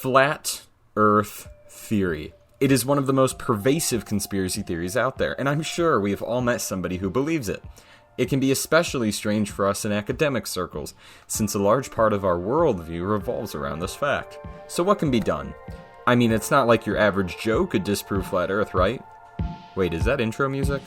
Flat Earth theory. It is one of the most pervasive conspiracy theories out there, and I'm sure we have all met somebody who believes it. It can be especially strange for us in academic circles, since a large part of our worldview revolves around this fact. So what can be done? I mean, it's not like your average Joe could disprove flat Earth, right? Wait, is that intro music?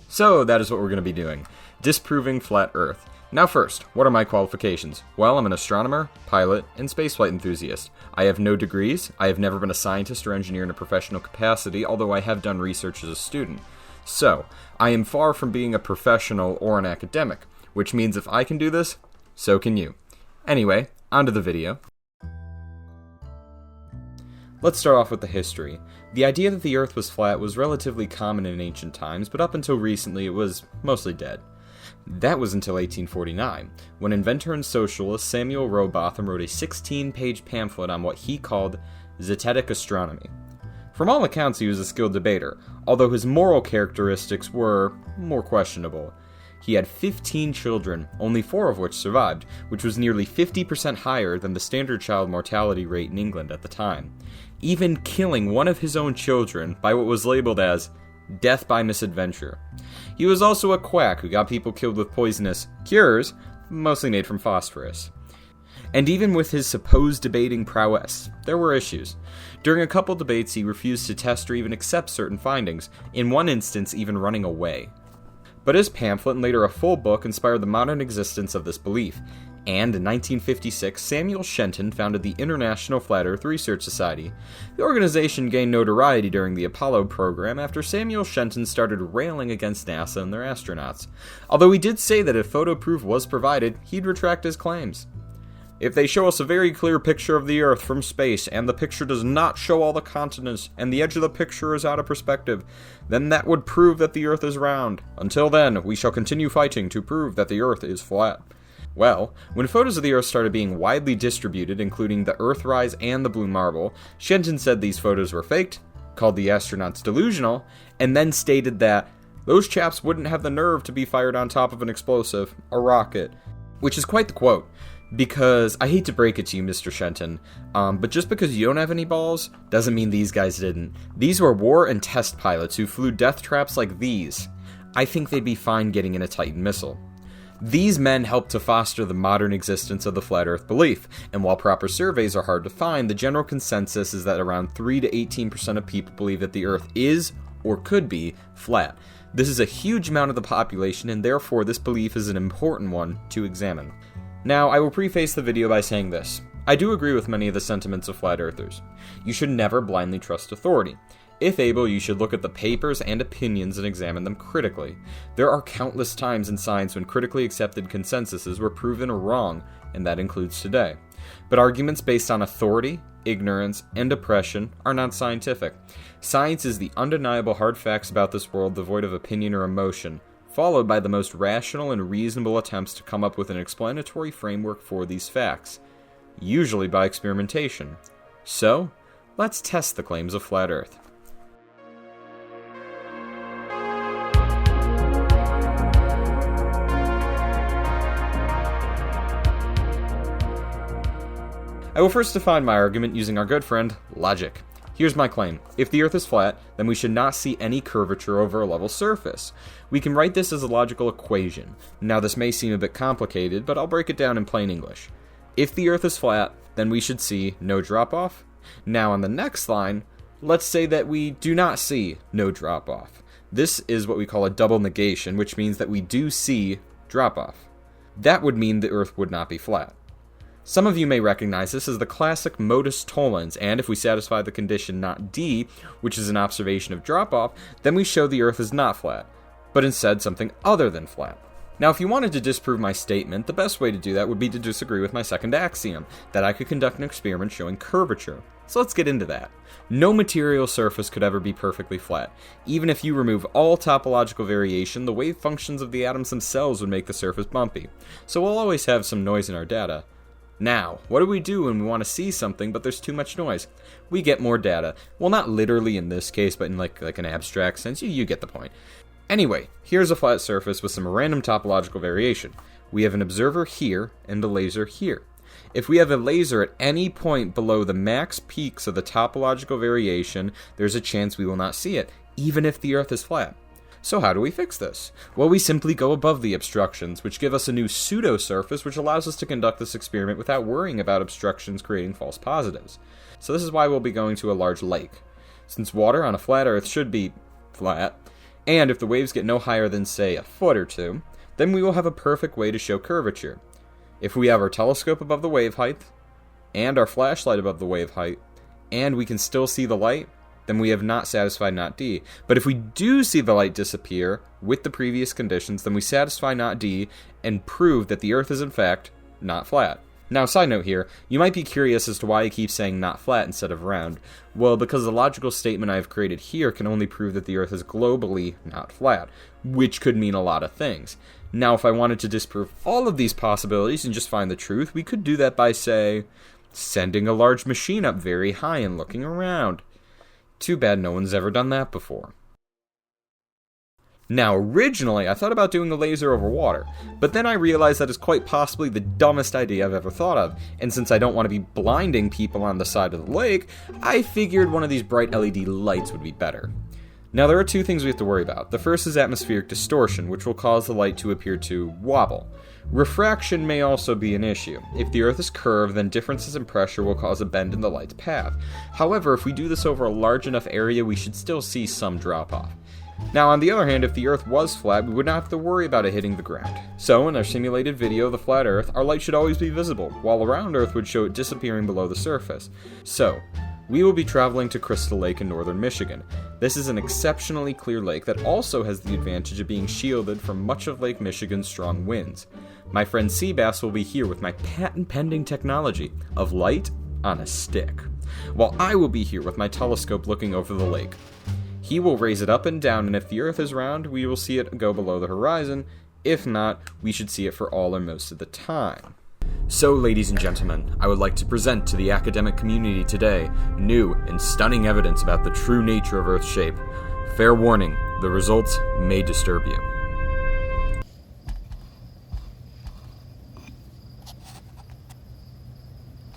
So that is what we're going to be doing, disproving flat Earth. Now first, what are my qualifications? Well, I'm an astronomer, pilot, and spaceflight enthusiast. I have no degrees, I have never been a scientist or engineer in a professional capacity, although I have done research as a student. So, I am far from being a professional or an academic, which means if I can do this, so can you. Anyway, on to the video. Let's start off with the history. The idea that the Earth was flat was relatively common in ancient times, but up until recently it was mostly dead. That was until 1849, when inventor and socialist Samuel Rowbotham wrote a 16-page pamphlet on what he called zetetic astronomy. From all accounts he was a skilled debater, although his moral characteristics were more questionable. He had 15 children, only 4 of which survived, which was nearly 50% higher than the standard child mortality rate in England at the time, even killing one of his own children by what was labeled as death by misadventure. He was also a quack who got people killed with poisonous cures, mostly made from phosphorus. And even with his supposed debating prowess, there were issues. During a couple debates he refused to test or even accept certain findings, in one instance even running away. But his pamphlet and later a full book inspired the modern existence of this belief, and in 1956 Samuel Shenton founded the International Flat Earth Research Society. The organization gained notoriety during the Apollo program after Samuel Shenton started railing against NASA and their astronauts, although he did say that if photo proof was provided, he'd retract his claims. If they show us a very clear picture of the Earth from space, and the picture does not show all the continents, and the edge of the picture is out of perspective, then that would prove that the Earth is round. Until then, we shall continue fighting to prove that the Earth is flat. Well, when photos of the Earth started being widely distributed, including the Earthrise and the Blue Marble, Shenton said these photos were faked, called the astronauts delusional, and then stated that those chaps wouldn't have the nerve to be fired on top of an explosive, a rocket. Which is quite the quote. Because, I hate to break it to you, Mr. Shenton, but just because you don't have any balls, doesn't mean these guys didn't. These were war and test pilots who flew death traps like these. I think they'd be fine getting in a Titan missile. These men helped to foster the modern existence of the flat Earth belief, and while proper surveys are hard to find, the general consensus is that around 3 to 18% of people believe that the Earth is, or could be, flat. This is a huge amount of the population, and therefore this belief is an important one to examine. Now, I will preface the video by saying this. I do agree with many of the sentiments of flat earthers. You should never blindly trust authority. If able, you should look at the papers and opinions and examine them critically. There are countless times in science when critically accepted consensuses were proven wrong, and that includes today. But arguments based on authority, ignorance, and oppression are not scientific. Science is the undeniable hard facts about this world devoid of opinion or emotion, followed by the most rational and reasonable attempts to come up with an explanatory framework for these facts, usually by experimentation. So, let's test the claims of flat Earth. I will first define my argument using our good friend, logic. Here's my claim. If the Earth is flat, then we should not see any curvature over a level surface. We can write this as a logical equation. Now this may seem a bit complicated, but I'll break it down in plain English. If the Earth is flat, then we should see no drop-off. Now on the next line, let's say that we do not see no drop-off. This is what we call a double negation, which means that we do see drop-off. That would mean the Earth would not be flat. Some of you may recognize this as the classic modus tollens, and if we satisfy the condition not D, which is an observation of drop-off, then we show the Earth is not flat, but instead something other than flat. Now, if you wanted to disprove my statement, the best way to do that would be to disagree with my second axiom, that I could conduct an experiment showing curvature. So let's get into that. No material surface could ever be perfectly flat. Even if you remove all topological variation, the wave functions of the atoms themselves would make the surface bumpy. So we'll always have some noise in our data. Now, what do we do when we want to see something but there's too much noise? We get more data. Well, not literally in this case, but in like an abstract sense. You get the point. Anyway, here's a flat surface with some random topological variation. We have an observer here and a laser here. If we have a laser at any point below the max peaks of the topological variation, there's a chance we will not see it, even if the Earth is flat. So how do we fix this? Well, we simply go above the obstructions, which give us a new pseudo-surface which allows us to conduct this experiment without worrying about obstructions creating false positives. So this is why we'll be going to a large lake. Since water on a flat Earth should be flat, and if the waves get no higher than, say, a foot or two, then we will have a perfect way to show curvature. If we have our telescope above the wave height, and our flashlight above the wave height, and we can still see the light, then we have not satisfied not D. But if we do see the light disappear with the previous conditions, then we satisfy not D and prove that the Earth is in fact not flat. Now, side note here, you might be curious as to why I keep saying not flat instead of round. Well, because the logical statement I have created here can only prove that the Earth is globally not flat, which could mean a lot of things. Now, if I wanted to disprove all of these possibilities and just find the truth, we could do that by, say, sending a large machine up very high and looking around. Too bad no one's ever done that before. Now, originally, I thought about doing a laser over water, but then I realized that is quite possibly the dumbest idea I've ever thought of, and since I don't want to be blinding people on the side of the lake, I figured one of these bright LED lights would be better. Now, there are two things we have to worry about. The first is atmospheric distortion, which will cause the light to appear to wobble. Refraction may also be an issue. If the Earth is curved, then differences in pressure will cause a bend in the light's path. However, if we do this over a large enough area, we should still see some drop-off. Now, on the other hand, if the Earth was flat, we would not have to worry about it hitting the ground. So, in our simulated video of the flat Earth, our light should always be visible, while a round Earth would show it disappearing below the surface. So, we will be traveling to Crystal Lake in northern Michigan. This is an exceptionally clear lake that also has the advantage of being shielded from much of Lake Michigan's strong winds. My friend Seabass will be here with my patent-pending technology of light on a stick, while I will be here with my telescope looking over the lake. He will raise it up and down, and if the Earth is round, we will see it go below the horizon. If not, we should see it for all or most of the time. So, ladies and gentlemen, I would like to present to the academic community today new and stunning evidence about the true nature of Earth's shape. Fair warning, the results may disturb you.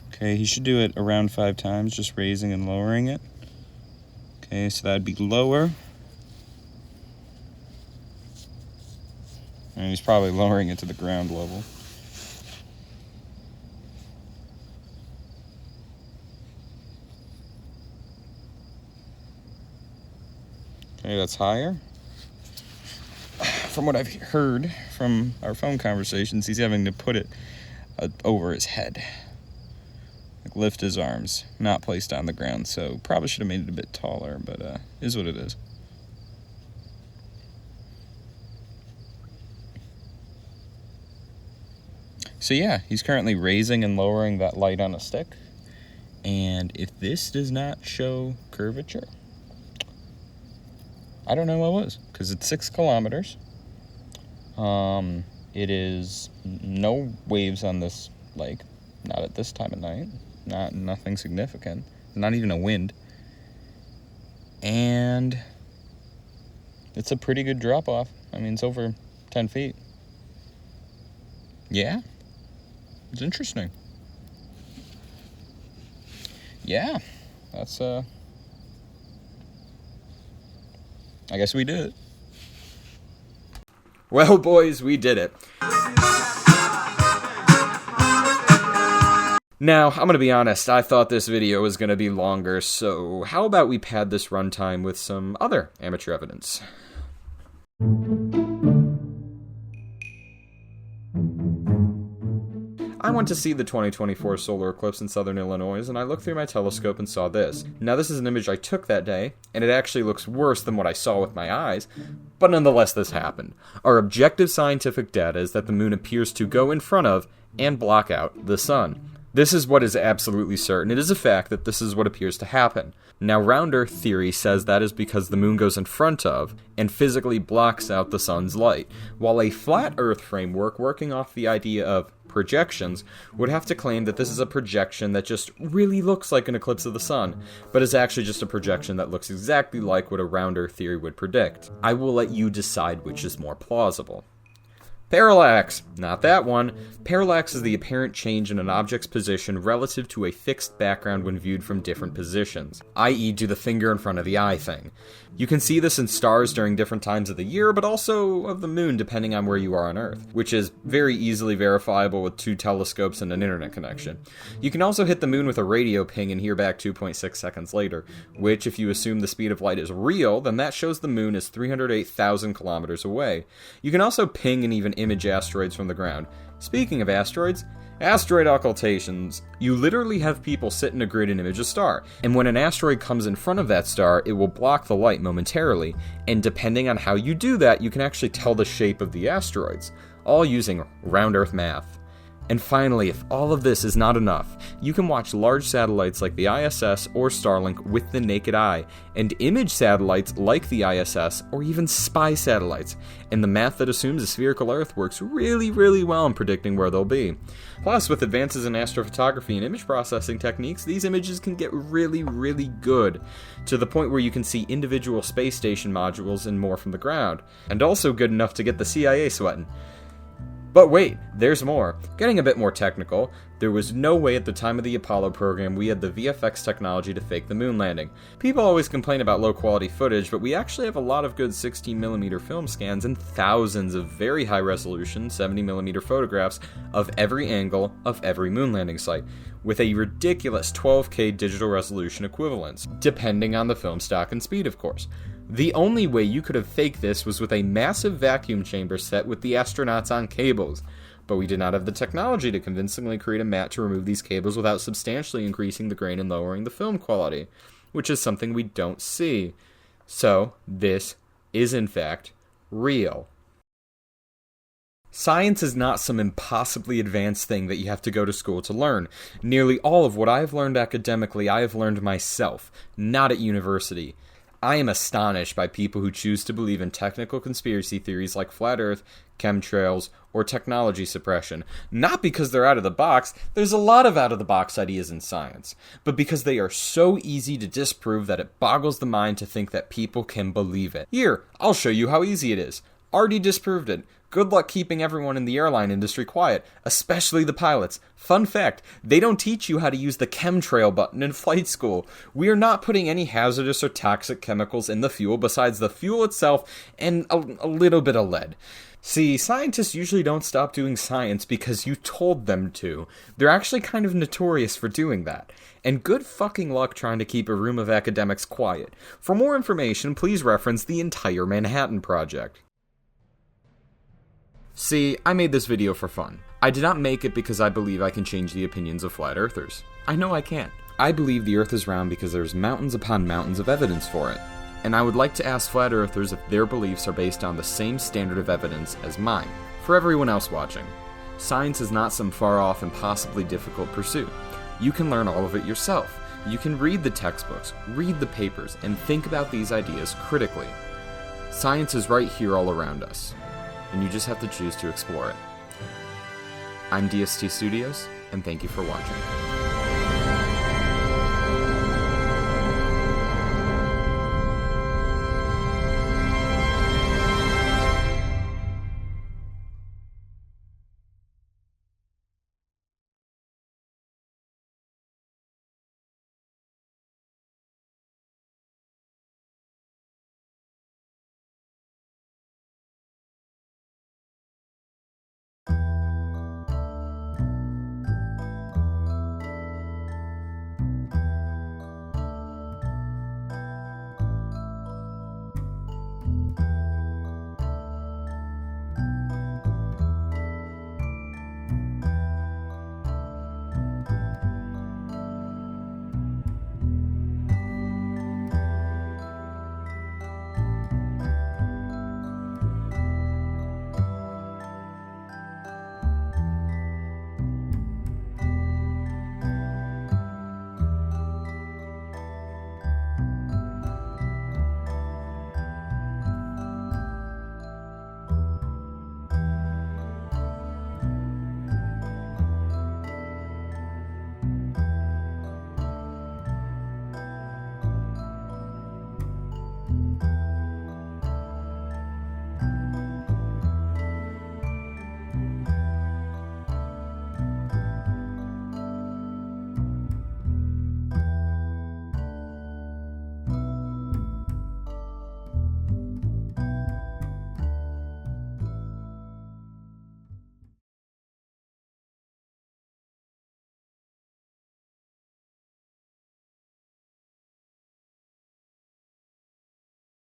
Okay, he should do it around 5 times, just raising and lowering it. Okay, so that'd be lower. And he's probably lowering it to the ground level. Okay, that's higher. From what I've heard from our phone conversations, he's having to put it over his head. Like lift his arms, not placed on the ground, so probably should have made it a bit taller, but is what it is. So yeah, he's currently raising and lowering that light on a stick, and if this does not show curvature, I don't know what was, because it's 6 kilometers. It is no waves on this lake, not at this time of night. Nothing significant, not even a wind, and it's a pretty good drop off. I mean, it's over 10 feet. Yeah, it's interesting. Yeah, that's I guess we did it. Well, boys, we did it. Now, I'm gonna be honest, I thought this video was gonna be longer, so how about we pad this runtime with some other amateur evidence? I went to see the 2024 solar eclipse in southern Illinois, and I looked through my telescope and saw this. Now, this is an image I took that day, and it actually looks worse than what I saw with my eyes, But nonetheless, this happened. Our objective scientific data is that the moon appears to go in front of and block out the sun. This is what is absolutely certain. It is a fact that this is what appears to happen. Now, round Earth theory says that is because the moon goes in front of and physically blocks out the sun's light, while a flat Earth framework working off the idea of projections would have to claim that this is a projection that just really looks like an eclipse of the sun, but is actually just a projection that looks exactly like what a round Earth theory would predict. I will let you decide which is more plausible. Parallax! Not that one. Parallax is the apparent change in an object's position relative to a fixed background when viewed from different positions, i.e. do the finger in front of the eye thing. You can see this in stars during different times of the year, but also of the moon depending on where you are on Earth, which is very easily verifiable with 2 telescopes and an internet connection. You can also hit the moon with a radio ping and hear back 2.6 seconds later, which, if you assume the speed of light is real, then that shows the moon is 308,000 kilometers away. You can also ping and even image asteroids from the ground. Speaking of asteroids, asteroid occultations. You literally have people sit in a grid and image a star, and when an asteroid comes in front of that star, it will block the light momentarily, and depending on how you do that, you can actually tell the shape of the asteroids, all using round Earth math. And finally, if all of this is not enough, you can watch large satellites like the ISS or Starlink with the naked eye, and image satellites like the ISS or even spy satellites, and the math that assumes a spherical Earth works really, really well in predicting where they'll be. Plus, with advances in astrophotography and image processing techniques, these images can get really, really good, to the point where you can see individual space station modules and more from the ground, and also good enough to get the CIA sweating. But wait, there's more. Getting a bit more technical, there was no way at the time of the Apollo program we had the VFX technology to fake the moon landing. People always complain about low quality footage, but we actually have a lot of good 16mm film scans and thousands of very high resolution 70mm photographs of every angle of every moon landing site, with a ridiculous 12K digital resolution equivalence, depending on the film stock and speed, of course. The only way you could have faked this was with a massive vacuum chamber set with the astronauts on cables, but we did not have the technology to convincingly create a mat to remove these cables without substantially increasing the grain and lowering the film quality, which is something we don't see. So, this is in fact real. Science is not some impossibly advanced thing that you have to go to school to learn. Nearly all of what I have learned academically, I have learned myself, not at university. I am astonished by people who choose to believe in technical conspiracy theories like flat Earth, chemtrails, or technology suppression, not because they're out of the box. There's a lot of out-of-the-box ideas in science, but because they are so easy to disprove that it boggles the mind to think that people can believe it. Here, I'll show you how easy it is. Already disproved it. Good luck keeping everyone in the airline industry quiet, especially the pilots. Fun fact, they don't teach you how to use the chemtrail button in flight school. We are not putting any hazardous or toxic chemicals in the fuel besides the fuel itself and a little bit of lead. See, scientists usually don't stop doing science because you told them to. They're actually kind of notorious for doing that. And good fucking luck trying to keep a room of academics quiet. For more information, please reference the entire Manhattan Project. See, I made this video for fun. I did not make it because I believe I can change the opinions of flat earthers. I know I can't. I believe the earth is round because there's mountains upon mountains of evidence for it. And I would like to ask flat earthers if their beliefs are based on the same standard of evidence as mine. For everyone else watching, science is not some far-off, impossibly difficult pursuit. You can learn all of it yourself. You can read the textbooks, read the papers, and think about these ideas critically. Science is right here all around us, and you just have to choose to explore it. I'm DST Studios, and thank you for watching.